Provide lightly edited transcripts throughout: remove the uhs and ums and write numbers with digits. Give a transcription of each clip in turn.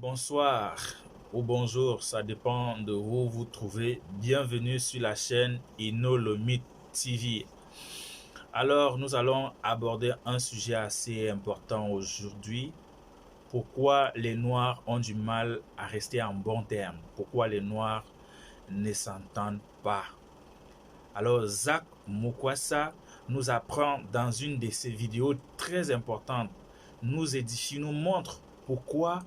Bonsoir ou bonjour, ça dépend de où vous trouvez. Bienvenue sur la chaîne Inolomite TV. Alors, nous allons aborder un sujet assez important aujourd'hui. Pourquoi les Noirs ont du mal à rester en bons termes? Pourquoi les Noirs ne s'entendent pas? Alors, Zach Mukwasa nous apprend dans une de ses vidéos très importantes, nous édifie, nous montre pourquoi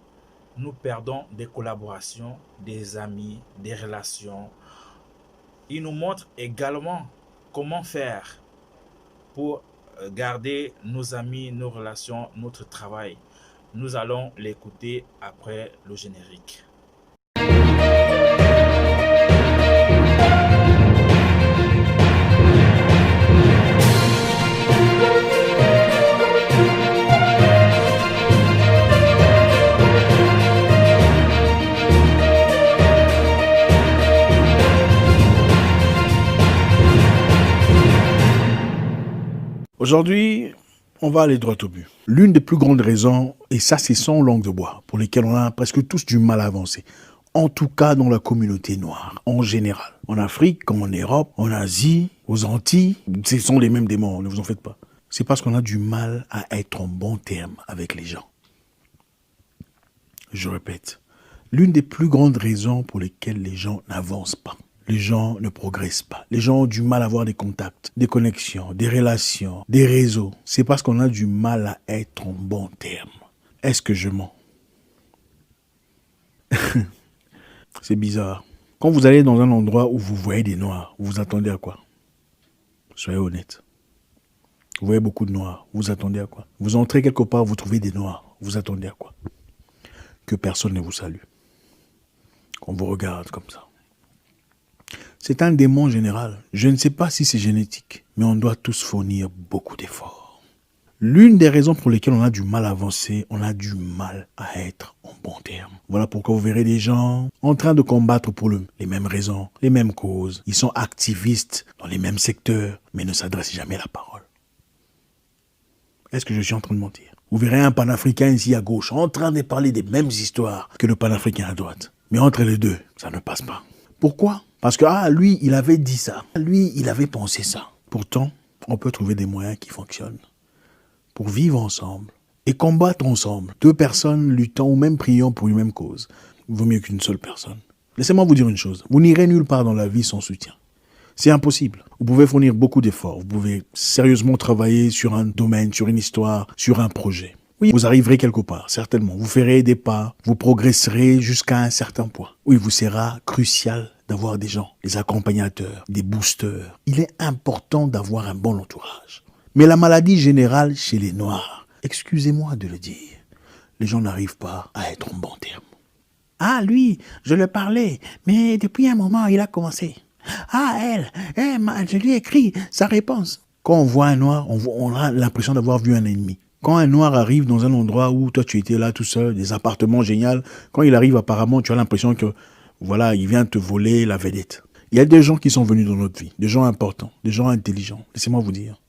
nous perdons des collaborations, des amis, des relations. Il nous montre également comment faire pour garder nos amis, nos relations, notre travail. Nous allons l'écouter après le générique. Aujourd'hui, on va aller droit au but. L'une des plus grandes raisons, et ça c'est sans langue de bois, pour lesquelles on a presque tous du mal à avancer, en tout cas dans la communauté noire, en général. En Afrique, comme en Europe, en Asie, aux Antilles, ce sont les mêmes démons, ne vous en faites pas. C'est parce qu'on a du mal à être en bon terme avec les gens. Je répète, l'une des plus grandes raisons pour lesquelles les gens n'avancent pas. Les gens ne progressent pas. Les gens ont du mal à avoir des contacts, des connexions, des relations, des réseaux. C'est parce qu'on a du mal à être en bon terme. Est-ce que je mens? C'est bizarre. Quand vous allez dans un endroit où vous voyez des noirs, vous vous attendez à quoi? Soyez honnête. Vous voyez beaucoup de noirs, vous vous attendez à quoi? Vous entrez quelque part, vous trouvez des noirs, vous vous attendez à quoi? Que personne ne vous salue. Qu'on vous regarde comme ça. C'est un démon général. Je ne sais pas si c'est génétique, mais on doit tous fournir beaucoup d'efforts. L'une des raisons pour lesquelles on a du mal à avancer, on a du mal à être en bon terme. Voilà pourquoi vous verrez des gens en train de combattre pour les mêmes raisons, les mêmes causes. Ils sont activistes dans les mêmes secteurs, mais ne s'adressent jamais la parole. Est-ce que je suis en train de mentir? Vous verrez un panafricain ici à gauche en train de parler des mêmes histoires que le panafricain à droite. Mais entre les deux, ça ne passe pas. Pourquoi? Parce que, lui, il avait dit ça. Lui, il avait pensé ça. Pourtant, on peut trouver des moyens qui fonctionnent pour vivre ensemble et combattre ensemble. Deux personnes luttant ou même priant pour une même cause. Vaut mieux qu'une seule personne. Laissez-moi vous dire une chose. Vous n'irez nulle part dans la vie sans soutien. C'est impossible. Vous pouvez fournir beaucoup d'efforts. Vous pouvez sérieusement travailler sur un domaine, sur une histoire, sur un projet. Oui, vous arriverez quelque part, certainement. Vous ferez des pas, vous progresserez jusqu'à un certain point. Oui, vous sera crucial d'avoir des gens, des accompagnateurs, des boosters. Il est important d'avoir un bon entourage. Mais la maladie générale chez les Noirs, excusez-moi de le dire, les gens n'arrivent pas à être en bon terme. Ah, lui, je le parlais, mais depuis un moment, il a commencé. Ah, je lui ai écrit sa réponse. Quand on voit un Noir, on a l'impression d'avoir vu un ennemi. Quand un Noir arrive dans un endroit où toi tu étais là tout seul, des appartements géniaux, quand il arrive apparemment, tu as l'impression que, voilà, il vient te voler la vedette. Il y a des gens qui sont venus dans notre vie, des gens importants, des gens intelligents. Laissez-moi vous dire.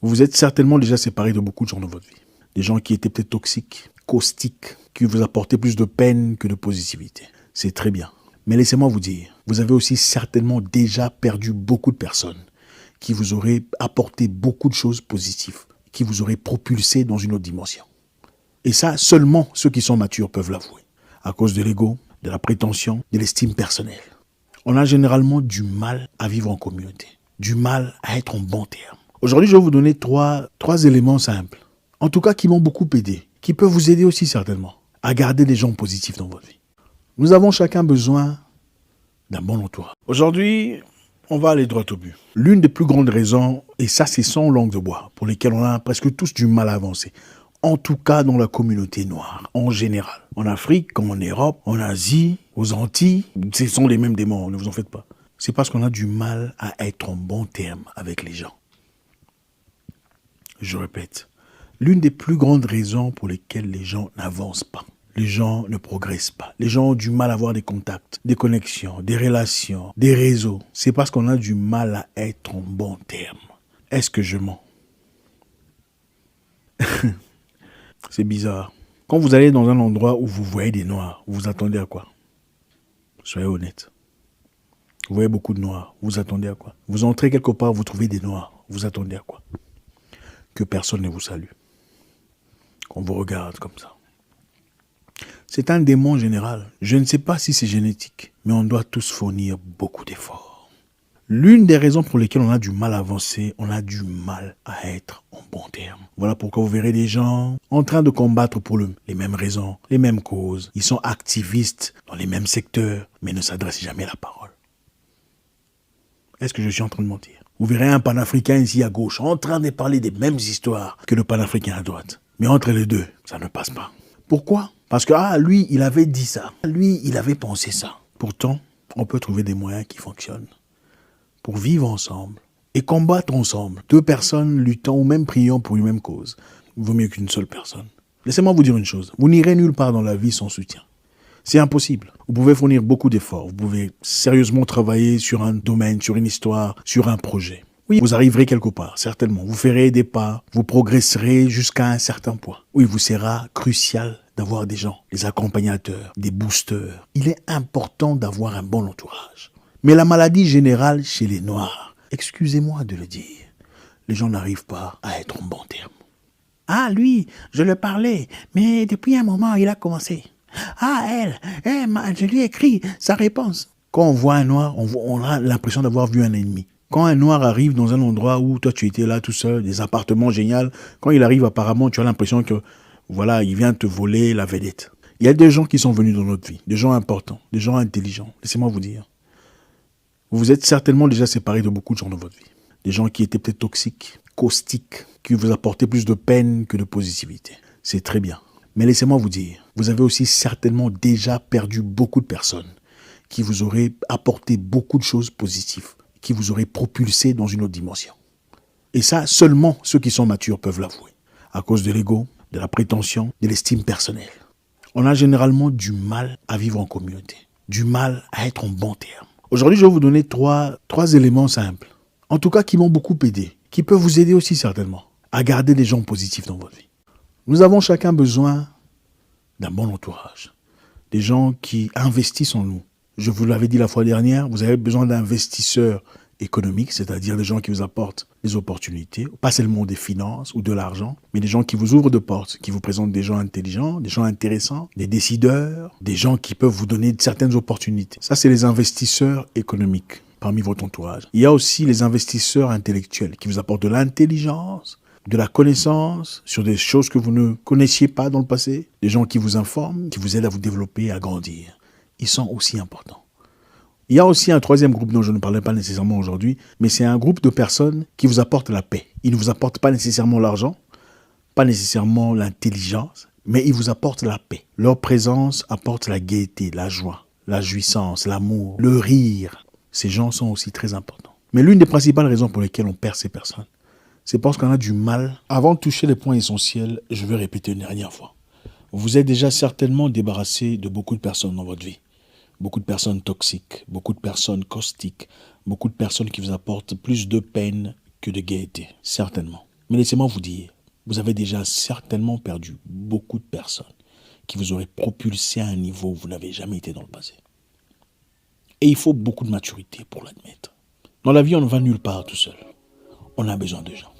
Vous vous êtes certainement déjà séparés de beaucoup de gens dans votre vie. Des gens qui étaient peut-être toxiques, caustiques, qui vous apportaient plus de peine que de positivité. C'est très bien. Mais laissez-moi vous dire, vous avez aussi certainement déjà perdu beaucoup de personnes qui vous auraient apporté beaucoup de choses positives, qui vous auraient propulsé dans une autre dimension. Et ça, seulement ceux qui sont matures peuvent l'avouer. À cause de l'ego, de la prétention, de l'estime personnelle. On a généralement du mal à vivre en communauté, du mal à être en bon terme. Aujourd'hui, je vais vous donner trois éléments simples, en tout cas qui m'ont beaucoup aidé, qui peuvent vous aider aussi certainement à garder des gens positifs dans votre vie. Nous avons chacun besoin d'un bon entourage. Aujourd'hui, on va aller droit au but. L'une des plus grandes raisons, et ça c'est sans langue de bois, pour lesquelles on a presque tous du mal à avancer, en tout cas dans la communauté noire, en général. En Afrique, comme en Europe, en Asie, aux Antilles, ce sont les mêmes démons, ne vous en faites pas. C'est parce qu'on a du mal à être en bon terme avec les gens. Je répète, l'une des plus grandes raisons pour lesquelles les gens n'avancent pas. Les gens ne progressent pas. Les gens ont du mal à avoir des contacts, des connexions, des relations, des réseaux. C'est parce qu'on a du mal à être en bon terme. Est-ce que je mens? C'est bizarre. Quand vous allez dans un endroit où vous voyez des noirs, vous vous attendez à quoi? Soyez honnête. Vous voyez beaucoup de noirs, vous vous attendez à quoi? Vous entrez quelque part, vous trouvez des noirs, vous vous attendez à quoi? Que personne ne vous salue. Qu'on vous regarde comme ça. C'est un démon général. Je ne sais pas si c'est génétique, mais on doit tous fournir beaucoup d'efforts. L'une des raisons pour lesquelles on a du mal à avancer, on a du mal à être en bon terme. Voilà pourquoi vous verrez des gens en train de combattre pour les mêmes raisons, les mêmes causes. Ils sont activistes dans les mêmes secteurs, mais ne s'adressent jamais la parole. Est-ce que je suis en train de mentir? Vous verrez un panafricain ici à gauche en train de parler des mêmes histoires que le panafricain à droite. Mais entre les deux, ça ne passe pas. Pourquoi? Parce que, lui, il avait dit ça. Lui, il avait pensé ça. Pourtant, on peut trouver des moyens qui fonctionnent pour vivre ensemble et combattre ensemble. Deux personnes luttant ou même priant pour une même cause. Il vaut mieux qu'une seule personne. Laissez-moi vous dire une chose. Vous n'irez nulle part dans la vie sans soutien. C'est impossible. Vous pouvez fournir beaucoup d'efforts. Vous pouvez sérieusement travailler sur un domaine, sur une histoire, sur un projet. Oui, vous arriverez quelque part, certainement. Vous ferez des pas, vous progresserez jusqu'à un certain point. Oui, il vous sera crucial d'avoir des gens, des accompagnateurs, des boosters. Il est important d'avoir un bon entourage. Mais la maladie générale chez les Noirs, excusez-moi de le dire, les gens n'arrivent pas à être en bon terme. Lui, je le parlais, mais depuis un moment, il a commencé. Je lui ai écrit sa réponse. Quand on voit un Noir, on a l'impression d'avoir vu un ennemi. Quand un Noir arrive dans un endroit où toi tu étais là tout seul, des appartements géniaux, quand il arrive apparemment, tu as l'impression que voilà, il vient te voler la vedette. Il y a des gens qui sont venus dans notre vie, des gens importants, des gens intelligents. Laissez-moi vous dire. Vous vous êtes certainement déjà séparés de beaucoup de gens dans votre vie. Des gens qui étaient peut-être toxiques, caustiques, qui vous apportaient plus de peine que de positivité. C'est très bien. Mais laissez-moi vous dire, vous avez aussi certainement déjà perdu beaucoup de personnes qui vous auraient apporté beaucoup de choses positives, qui vous auraient propulsé dans une autre dimension. Et ça, seulement ceux qui sont matures peuvent l'avouer. À cause de l'ego, de la prétention, de l'estime personnelle. On a généralement du mal à vivre en communauté, du mal à être en bon terme. Aujourd'hui, je vais vous donner trois éléments simples, en tout cas qui m'ont beaucoup aidé, qui peuvent vous aider aussi certainement à garder des gens positifs dans votre vie. Nous avons chacun besoin d'un bon entourage, des gens qui investissent en nous. Je vous l'avais dit la fois dernière, vous avez besoin d'investisseurs économiques, c'est-à-dire des gens qui vous apportent des opportunités, pas seulement des finances ou de l'argent, mais des gens qui vous ouvrent de portes, qui vous présentent des gens intelligents, des gens intéressants, des décideurs, des gens qui peuvent vous donner certaines opportunités. Ça, c'est les investisseurs économiques parmi votre entourage. Il y a aussi les investisseurs intellectuels qui vous apportent de l'intelligence, de la connaissance sur des choses que vous ne connaissiez pas dans le passé, des gens qui vous informent, qui vous aident à vous développer, à grandir. Ils sont aussi importants. Il y a aussi un troisième groupe dont je ne parlais pas nécessairement aujourd'hui, mais c'est un groupe de personnes qui vous apportent la paix. Ils ne vous apportent pas nécessairement l'argent, pas nécessairement l'intelligence, mais ils vous apportent la paix. Leur présence apporte la gaieté, la joie, la jouissance, l'amour, le rire. Ces gens sont aussi très importants. Mais l'une des principales raisons pour lesquelles on perd ces personnes, c'est parce qu'on a du mal. Avant de toucher les points essentiels, je vais répéter une dernière fois. Vous êtes déjà certainement débarrassé de beaucoup de personnes dans votre vie. Beaucoup de personnes toxiques, beaucoup de personnes caustiques, beaucoup de personnes qui vous apportent plus de peine que de gaieté, certainement. Mais laissez-moi vous dire, vous avez déjà certainement perdu beaucoup de personnes qui vous auraient propulsé à un niveau où vous n'avez jamais été dans le passé. Et il faut beaucoup de maturité pour l'admettre. Dans la vie, on ne va nulle part tout seul. On a besoin de gens.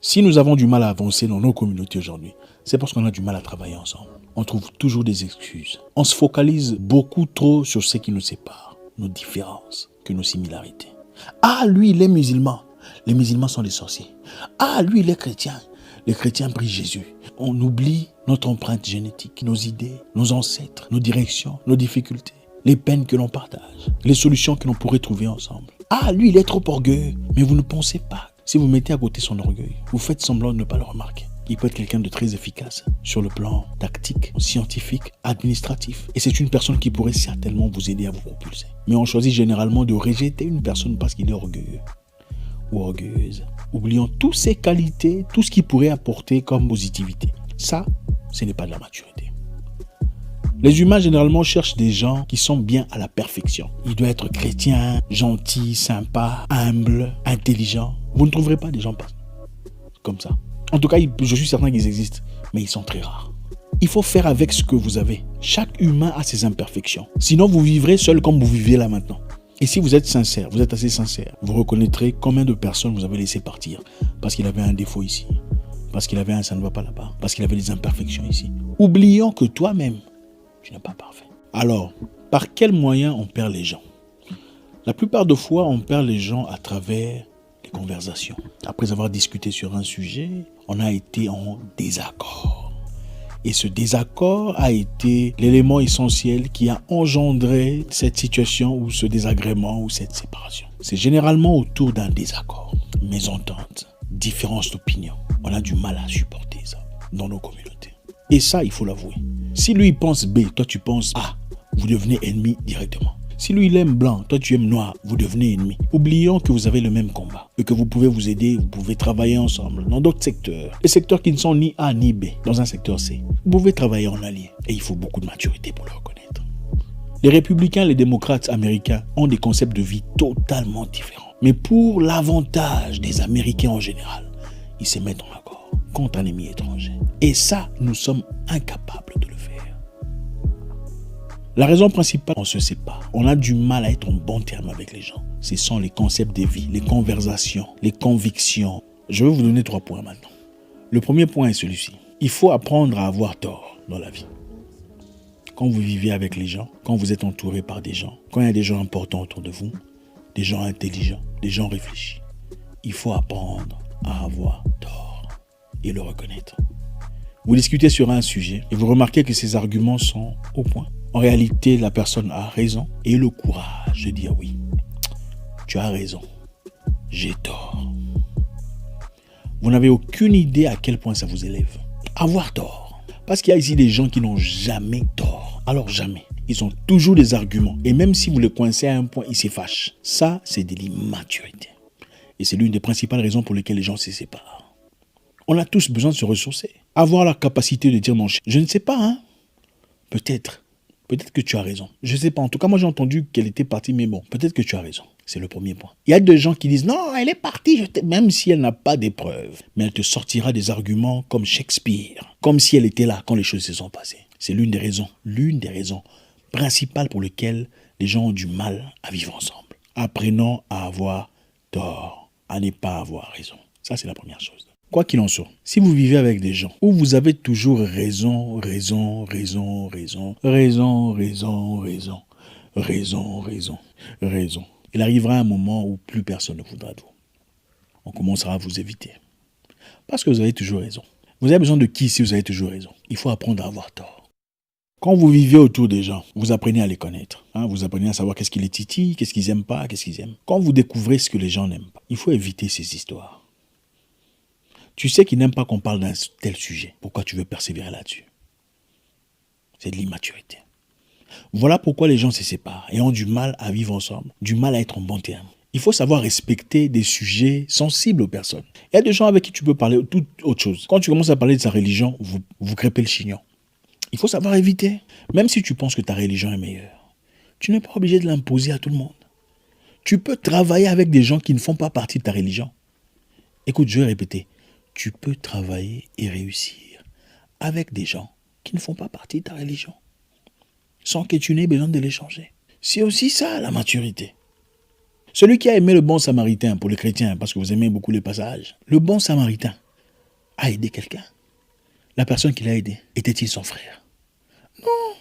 Si nous avons du mal à avancer dans nos communautés aujourd'hui, c'est parce qu'on a du mal à travailler ensemble. On trouve toujours des excuses. On se focalise beaucoup trop sur ce qui nous sépare, nos différences, que nos similarités. Lui, il est musulman. Les musulmans sont des sorciers. Lui, il est chrétien. Les chrétiens prient Jésus. On oublie notre empreinte génétique, nos idées, nos ancêtres, nos directions, nos difficultés, les peines que l'on partage, les solutions que l'on pourrait trouver ensemble. Lui, il est trop orgueilleux. Mais vous ne pensez pas. Si vous mettez à côté son orgueil, vous faites semblant de ne pas le remarquer. Il peut être quelqu'un de très efficace sur le plan tactique, scientifique, administratif. Et c'est une personne qui pourrait certainement vous aider à vous propulser. Mais on choisit généralement de rejeter une personne parce qu'il est orgueilleux ou orgueilleuse. Oublions toutes ses qualités, tout ce qu'il pourrait apporter comme positivité. Ça, ce n'est pas de la maturité. Les humains généralement cherchent des gens qui sont bien à la perfection. Il doit être chrétien, gentil, sympa, humble, intelligent. Vous ne trouverez pas des gens comme ça. En tout cas, je suis certain qu'ils existent, mais ils sont très rares. Il faut faire avec ce que vous avez. Chaque humain a ses imperfections. Sinon, vous vivrez seul comme vous vivez là maintenant. Et si vous êtes sincère, vous êtes assez sincère, vous reconnaîtrez combien de personnes vous avez laissé partir parce qu'il avait un défaut ici, parce qu'il avait un ça ne va pas là-bas, parce qu'il avait des imperfections ici. Oublions que toi-même, tu n'es pas parfait. Alors, par quels moyens on perd les gens? La plupart des fois, on perd les gens à travers les conversations. Après avoir discuté sur un sujet, on a été en désaccord. Et ce désaccord a été l'élément essentiel qui a engendré cette situation ou ce désagrément ou cette séparation. C'est généralement autour d'un désaccord, mésentente, différence d'opinion. On a du mal à supporter ça dans nos communautés. Et ça, il faut l'avouer. Si lui pense B, toi tu penses A, vous devenez ennemis directement. Si lui il aime blanc, toi tu aimes noir, vous devenez ennemis. Oublions que vous avez le même combat et que vous pouvez vous aider, vous pouvez travailler ensemble dans d'autres secteurs. Les secteurs qui ne sont ni A ni B, dans un secteur C. Vous pouvez travailler en allié et il faut beaucoup de maturité pour le reconnaître. Les républicains, les démocrates américains ont des concepts de vie totalement différents. Mais pour l'avantage des Américains en général, ils se mettent en accord contre un ennemi étranger. Et ça, nous sommes incapables de le faire. La raison principale, on se sépare. On a du mal à être en bon terme avec les gens. Ce sont les concepts de vie, les conversations, les convictions. Je vais vous donner 3 points maintenant. Le premier point est celui-ci. Il faut apprendre à avoir tort dans la vie. Quand vous vivez avec les gens, quand vous êtes entouré par des gens, quand il y a des gens importants autour de vous, des gens intelligents, des gens réfléchis, il faut apprendre à avoir tort et le reconnaître. Vous discutez sur un sujet et vous remarquez que ces arguments sont au point. En réalité, la personne a raison et le courage de dire oui. Tu as raison. J'ai tort. Vous n'avez aucune idée à quel point ça vous élève. Avoir tort. Parce qu'il y a ici des gens qui n'ont jamais tort. Alors jamais. Ils ont toujours des arguments. Et même si vous les coincez à un point, ils se fâchent. Ça, c'est de l'immaturité. Et c'est l'une des principales raisons pour lesquelles les gens se séparent. On a tous besoin de se ressourcer. Avoir la capacité de dire non. Je ne sais pas, hein. Peut-être que tu as raison. Je ne sais pas. En tout cas, moi, j'ai entendu qu'elle était partie, mais bon, peut-être que tu as raison. C'est le premier point. Il y a des gens qui disent, non, elle est partie, même si elle n'a pas des preuves. Mais elle te sortira des arguments comme Shakespeare, comme si elle était là quand les choses se sont passées. C'est l'une des raisons principales pour lesquelles les gens ont du mal à vivre ensemble. Apprenons à avoir tort, à ne pas avoir raison. Ça, c'est la première chose. Quoi qu'il en soit, si vous vivez avec des gens où vous avez toujours raison, il arrivera un moment où plus personne ne voudra de vous. On commencera à vous éviter. Parce que vous avez toujours raison. Vous avez besoin de qui si vous avez toujours raison? Il faut apprendre à avoir tort. Quand vous vivez autour des gens, vous apprenez à les connaître. Vous apprenez à savoir qu'est-ce qui les titille, qu'est-ce qu'ils n'aiment pas, qu'est-ce qu'ils aiment. Quand vous découvrez ce que les gens n'aiment pas, il faut éviter ces histoires. Tu sais qu'ils n'aiment pas qu'on parle d'un tel sujet. Pourquoi tu veux persévérer là-dessus? C'est de l'immaturité. Voilà pourquoi les gens se séparent et ont du mal à vivre ensemble, du mal à être en bon terme. Il faut savoir respecter des sujets sensibles aux personnes. Il y a des gens avec qui tu peux parler de toute autre chose. Quand tu commences à parler de sa religion, vous crêpez le chignon. Il faut savoir éviter. Même si tu penses que ta religion est meilleure, tu n'es pas obligé de l'imposer à tout le monde. Tu peux travailler avec des gens qui ne font pas partie de ta religion. Écoute, je vais répéter. Tu peux travailler et réussir avec des gens qui ne font pas partie de ta religion, sans que tu n'aies besoin de les changer. C'est aussi ça, la maturité. Celui qui a aimé le bon samaritain pour les chrétiens, parce que vous aimez beaucoup les passages, le bon samaritain a aidé quelqu'un. La personne qui l'a aidé, était-il son frère? Non.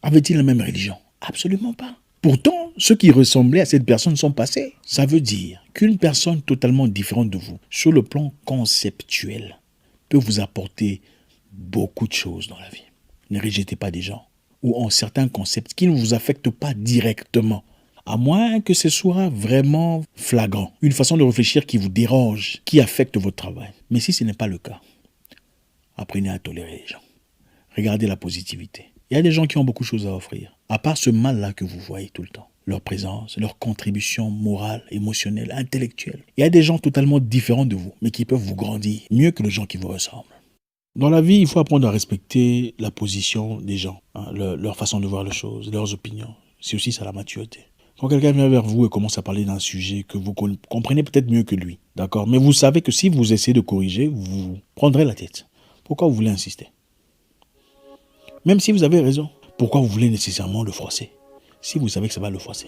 Avait-il la même religion? Absolument pas. Pourtant, ceux qui ressemblaient à cette personne sont passés. Ça veut dire qu'une personne totalement différente de vous, sur le plan conceptuel, peut vous apporter beaucoup de choses dans la vie. Ne rejetez pas des gens ou ont certains concepts qui ne vous affectent pas directement, à moins que ce soit vraiment flagrant. Une façon de réfléchir qui vous dérange, qui affecte votre travail. Mais si ce n'est pas le cas, apprenez à tolérer les gens. Regardez la positivité. Il y a des gens qui ont beaucoup de choses à offrir. À part ce mal-là que vous voyez tout le temps. Leur présence, leur contribution morale, émotionnelle, intellectuelle. Il y a des gens totalement différents de vous, mais qui peuvent vous grandir mieux que les gens qui vous ressemblent. Dans la vie, il faut apprendre à respecter la position des gens, leur façon de voir les choses, leurs opinions. C'est aussi ça la maturité. Quand quelqu'un vient vers vous et commence à parler d'un sujet que vous comprenez peut-être mieux que lui, d'accord, mais vous savez que si vous essayez de corriger, vous prendrez la tête. Pourquoi vous voulez insister? Même si vous avez raison, pourquoi vous voulez nécessairement le froisser? Si vous savez que ça va le froisser.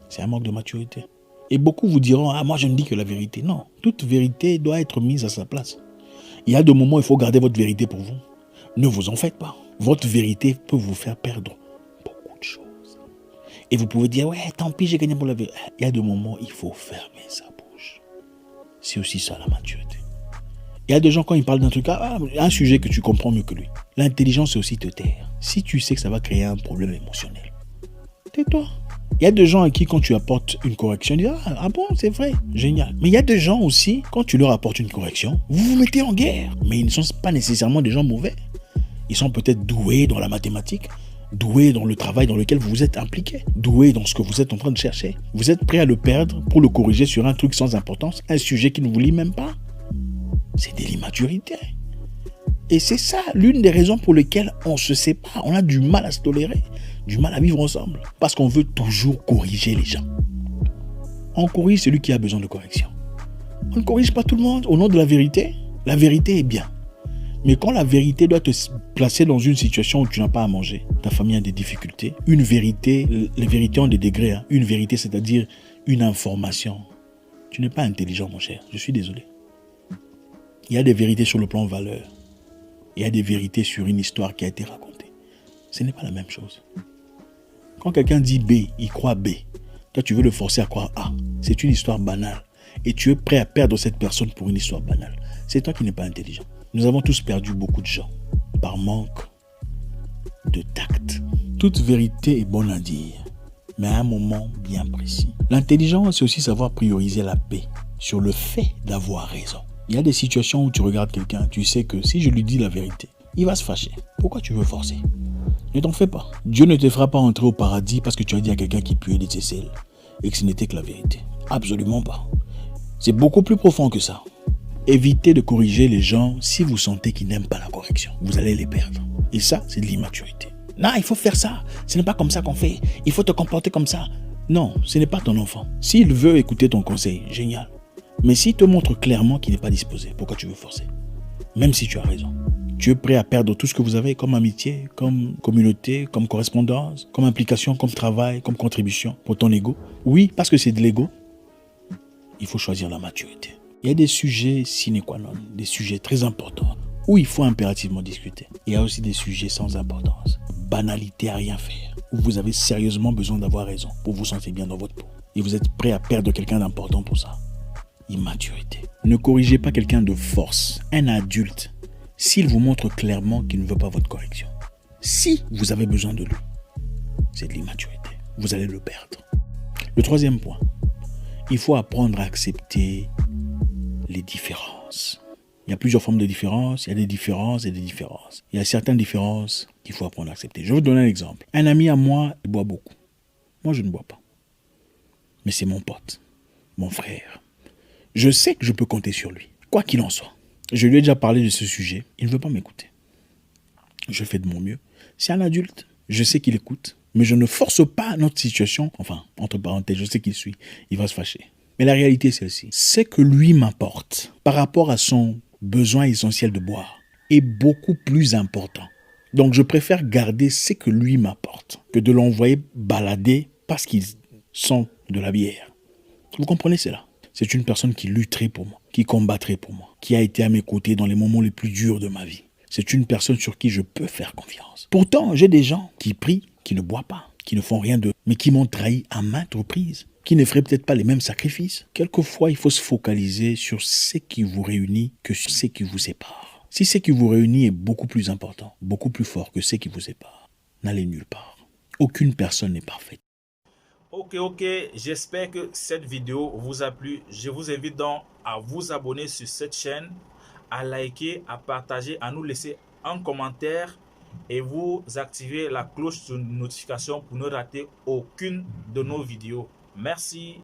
C'est un manque de maturité. Et beaucoup vous diront, ah, moi je ne dis que la vérité. Non, toute vérité doit être mise à sa place. Il y a des moments où il faut garder votre vérité pour vous. Ne vous en faites pas. Votre vérité peut vous faire perdre beaucoup de choses. Et vous pouvez dire, ouais, tant pis, j'ai gagné pour la vérité. Il y a des moments où il faut fermer sa bouche. C'est aussi ça la maturité. Il y a des gens, quand ils parlent d'un truc, un sujet que tu comprends mieux que lui. L'intelligence, c'est aussi te taire. Si tu sais que ça va créer un problème émotionnel, tais-toi. Il y a des gens à qui, quand tu apportes une correction, ils disent, ah bon, c'est vrai, génial. Mais il y a des gens aussi, quand tu leur apportes une correction, vous vous mettez en guerre. Mais ils ne sont pas nécessairement des gens mauvais. Ils sont peut-être doués dans la mathématique, doués dans le travail dans lequel vous vous êtes impliqué, doués dans ce que vous êtes en train de chercher. Vous êtes prêt à le perdre pour le corriger sur un truc sans importance, un sujet qui ne vous lie même pas. C'est de l'immaturité. Et c'est ça l'une des raisons pour lesquelles on se sépare. On a du mal à se tolérer, du mal à vivre ensemble. Parce qu'on veut toujours corriger les gens. On corrige celui qui a besoin de correction. On ne corrige pas tout le monde au nom de la vérité. La vérité est bien. Mais quand la vérité doit te placer dans une situation où tu n'as pas à manger, ta famille a des difficultés, une vérité, les vérités ont des degrés. Hein. Une vérité, c'est-à-dire une information. Tu n'es pas intelligent, mon cher. Je suis désolé. Il y a des vérités sur le plan valeur. Il y a des vérités sur une histoire qui a été racontée. Ce n'est pas la même chose. Quand quelqu'un dit B, il croit B. Toi, tu veux le forcer à croire A. C'est une histoire banale. Et tu es prêt à perdre cette personne pour une histoire banale. C'est toi qui n'es pas intelligent. Nous avons tous perdu beaucoup de gens par manque de tact. Toute vérité est bonne à dire, mais à un moment bien précis. L'intelligence, c'est aussi savoir prioriser la paix sur le fait d'avoir raison. Il y a des situations où tu regardes quelqu'un, tu sais que si je lui dis la vérité, il va se fâcher. Pourquoi tu veux forcer? Ne t'en fais pas. Dieu ne te fera pas entrer au paradis parce que tu as dit à quelqu'un qui puait des aisselles et que ce n'était que la vérité. Absolument pas. C'est beaucoup plus profond que ça. Évitez de corriger les gens si vous sentez qu'ils n'aiment pas la correction. Vous allez les perdre. Et ça, c'est de l'immaturité. Non, il faut faire ça. Ce n'est pas comme ça qu'on fait. Il faut te comporter comme ça. Non, ce n'est pas ton enfant. S'il veut écouter ton conseil, génial. Mais s'il te montre clairement qu'il n'est pas disposé, pourquoi tu veux forcer? Même si tu as raison. Tu es prêt à perdre tout ce que vous avez comme amitié, comme communauté, comme correspondance, comme implication, comme travail, comme contribution pour ton ego? Oui, parce que c'est de l'ego. Il faut choisir la maturité. Il y a des sujets sine qua non, des sujets très importants où il faut impérativement discuter. Il y a aussi des sujets sans importance, banalité à rien faire, où vous avez sérieusement besoin d'avoir raison pour vous sentir bien dans votre peau. Et vous êtes prêt à perdre quelqu'un d'important pour ça. Immaturité. Ne corrigez pas quelqu'un de force, un adulte, s'il vous montre clairement qu'il ne veut pas votre correction. Si vous avez besoin de lui, c'est de l'immaturité. Vous allez le perdre. Le troisième point, il faut apprendre à accepter les différences. Il y a plusieurs formes de différences, il y a des différences et des différences. Il y a certaines différences qu'il faut apprendre à accepter. Je vais vous donner un exemple. Un ami à moi, il boit beaucoup. Moi, je ne bois pas. Mais c'est mon pote, mon frère. Je sais que je peux compter sur lui, quoi qu'il en soit. Je lui ai déjà parlé de ce sujet. Il ne veut pas m'écouter. Je fais de mon mieux. C'est un adulte. Je sais qu'il écoute. Mais je ne force pas notre situation. Enfin, entre parenthèses, je sais qu'il suit. Il va se fâcher. Mais la réalité est celle-ci. Ce que lui m'apporte par rapport à son besoin essentiel de boire est beaucoup plus important. Donc, je préfère garder ce que lui m'apporte que de l'envoyer balader parce qu'il sent de la bière. Vous comprenez cela? C'est une personne qui lutterait pour moi, qui combattrait pour moi, qui a été à mes côtés dans les moments les plus durs de ma vie. C'est une personne sur qui je peux faire confiance. Pourtant, j'ai des gens qui prient, qui ne boivent pas, qui ne font rien de... mais qui m'ont trahi à maintes reprises, qui ne feraient peut-être pas les mêmes sacrifices. Quelquefois, il faut se focaliser sur ce qui vous réunit que sur ce qui vous sépare. Si ce qui vous réunit est beaucoup plus important, beaucoup plus fort que ce qui vous sépare, n'allez nulle part. Aucune personne n'est parfaite. Ok, j'espère que cette vidéo vous a plu. Je vous invite donc à vous abonner sur cette chaîne, à liker, à partager, à nous laisser un commentaire et vous activer la cloche de notification pour ne rater aucune de nos vidéos. Merci.